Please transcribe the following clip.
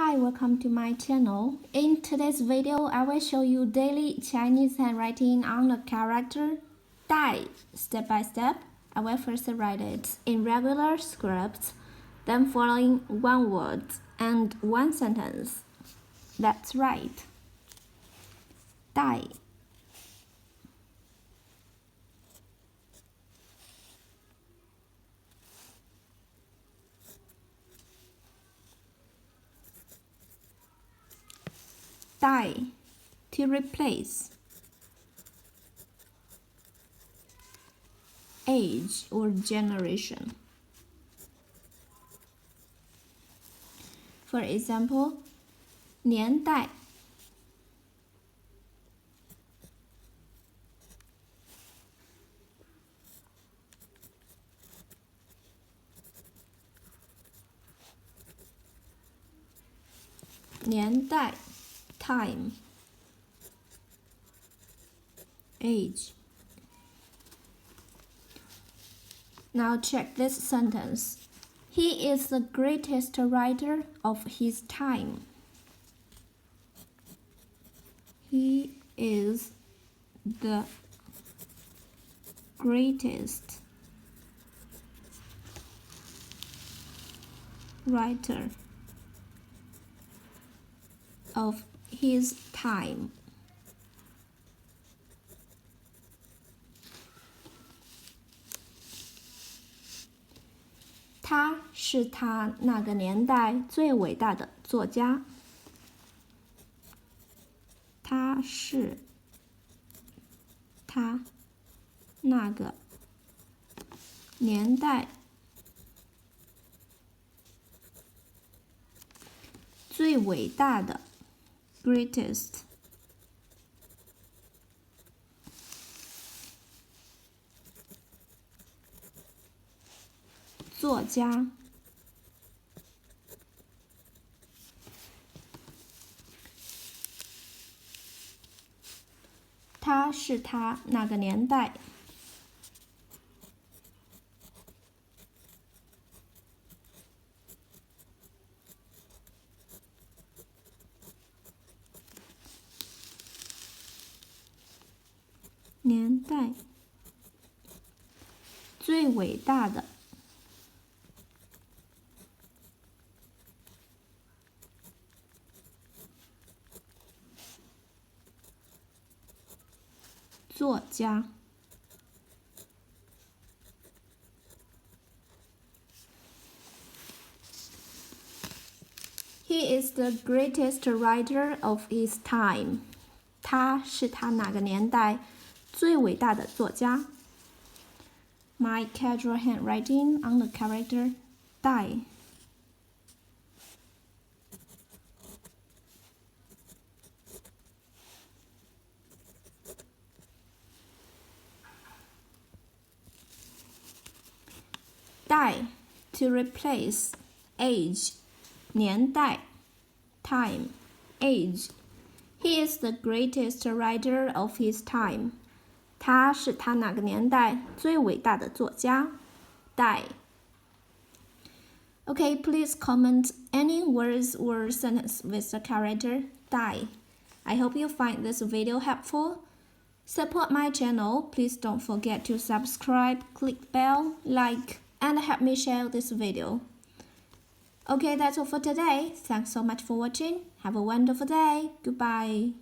Hi, welcome to my channel. In today's video, I will show you daily Chinese handwriting on the character Dai. Step by step, I will first write it in regular script, then following one word and one sentence. That's right. Dai. Die, to replace. Age or generation. For example, 年代 年代 time, age. Now check this sentence. He is the greatest writer of his time. He is the greatest writer of his time. 他是他那个年代最伟大的作家。他是他那个年代最伟大的 greatest 作家。他是他那个年代最伟大的作家。He is the greatest writer of his time. 他是他那个年代最伟大的作家。My casual handwriting on the character Dai. Die, to replace. Age, 年代 time, age. He is the greatest writer of his time. 他是他那个年代最伟大的作家。Die. Okay, please comment any words or sentence with the character die. I hope you find this video helpful. Support my channel. Please don't forget to subscribe, click bell, like, and help me share this video. Okay, that's all for today. Thanks so much for watching. Have a wonderful day. Goodbye.